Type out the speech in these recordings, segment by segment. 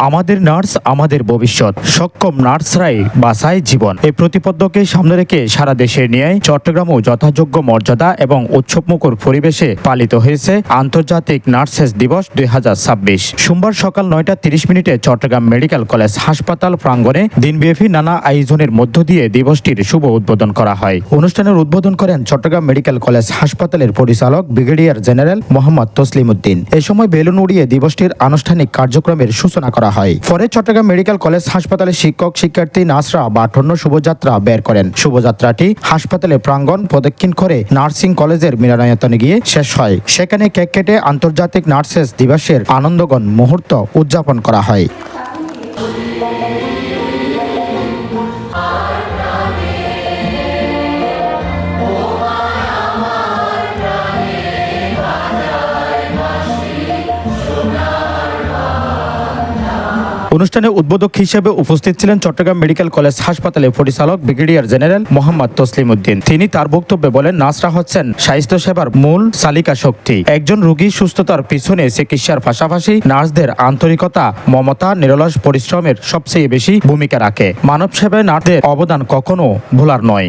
আমাদের নার্স আমাদের ভবিষ্যৎ, সক্ষম নার্সরাই বাঁচায় জীবন। এই প্রতিপাদ্যকে সামনে রেখে সারা দেশের নিয়ে চট্টগ্রামও যথাযোগ্য মর্যাদা এবং উৎসবমুখর পরিবেশে পালিত হয়েছে আন্তর্জাতিক নার্সেস দিবস 2026। সোমবার সকাল 9:30 চট্টগ্রাম মেডিকেল কলেজ হাসপাতাল প্রাঙ্গণে দিনব্যাপী নানা আয়োজনের মধ্য দিয়ে দিবসটির শুভ উদ্বোধন করা হয়। অনুষ্ঠানের উদ্বোধন করেন চট্টগ্রাম মেডিকেল কলেজ হাসপাতালের পরিচালক ব্রিগেডিয়ার জেনারেল মোহাম্মদ তসলিম উদ্দিন। এ সময় বেলুন উড়িয়ে দিবসটির আনুষ্ঠানিক কার্যক্রমের সূচনা করা হয়। পরে চট্টগ্রাম মেডিকেল কলেজ হাসপাতালের শিক্ষক শিক্ষার্থী নার্সরা বাটন্ন শোভাযাত্রা বের করেন। শোভাযাত্রাটি হাসপাতালের প্রাঙ্গণ প্রদক্ষিণ করে নার্সিং কলেজের মিলনায়তনে গিয়ে শেষ হয়। সেখানে কেক কেটে আন্তর্জাতিক নার্সেস দিবসের আনন্দঘন মুহূর্ত উদযাপন করা হয়। অনুষ্ঠানে উদ্বোধক হিসেবে উপস্থিত ছিলেন চট্টগ্রাম মেডিকেল কলেজ হাসপাতালের পরিচালক ব্রিগেডিয়ার জেনারেল মোহাম্মদ তসলিম উদ্দিন। তিনি তার বক্তব্যে বলেন, নার্সরা হচ্ছেন স্বাস্থ্য সেবার মূল চালিকা শক্তি। একজন রোগীর সুস্থতার পিছনে চিকিৎসার পাশাপাশি নার্সদের আন্তরিকতা, মমতা, নিরলস পরিশ্রমের সবচেয়ে বেশি ভূমিকা রাখে। মানব সেবায় নার্সদের অবদান কখনো ভোলার নয়।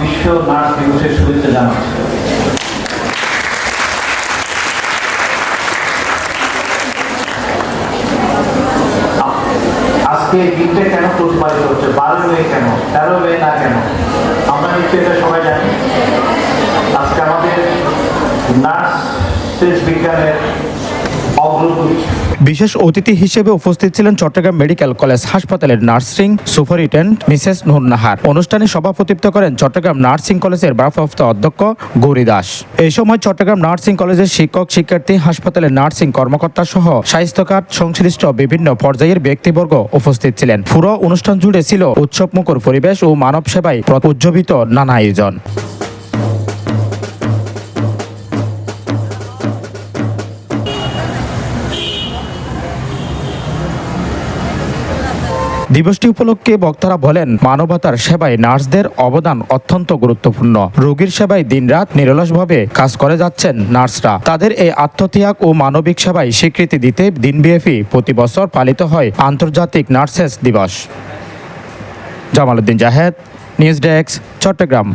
বিশ্ব নার্স দিবসের শুভেচ্ছা জানাচ্ছি। আজকে দিনটা কেন প্রতিপালিত হচ্ছে, 12 মে কেন, 13 মে না কেন? আমরা নিশ্চয়ই এটা সবাই জানি। আজকে আমাদের নার্স বিজ্ঞানের অগ্রগতি। বিশেষ অতিথি হিসেবে উপস্থিত ছিলেন চট্টগ্রাম মেডিকেল কলেজ হাসপাতালের নার্সিং সুপারিনটেন্ডেন্ট মিসেস নূর নাহার। অনুষ্ঠানে সভাপতিত্ব করেন চট্টগ্রাম নার্সিং কলেজের ভারপ্রাপ্ত অধ্যক্ষ গৌরী দাস। এই সময় চট্টগ্রাম নার্সিং কলেজের শিক্ষক শিক্ষার্থী, হাসপাতালের নার্সিং কর্মকর্তা সহ স্বাস্থ্যখাত সংশ্লিষ্ট বিভিন্ন পর্যায়ের ব্যক্তিবর্গ উপস্থিত ছিলেন। পুরো অনুষ্ঠান জুড়ে ছিল উৎসবমুখর পরিবেশ ও মানব সেবায় উজ্জীবিত নানা আয়োজন। দিবসটি উপলক্ষে বক্তারা বলেন, মানবতার সেবায় নার্সদের অবদান অত্যন্ত গুরুত্বপূর্ণ। রোগীর সেবায় দিনরাত নিরলসভাবে কাজ করে যাচ্ছেন নার্সরা। তাদের এই আত্মত্যাগ ও মানবিক সেবায় স্বীকৃতি দিতে দিনব্যাপী প্রতি বছর পালিত হয় আন্তর্জাতিক নার্সেস দিবস। Jamaluddin Jahed, news desk, Chittagong.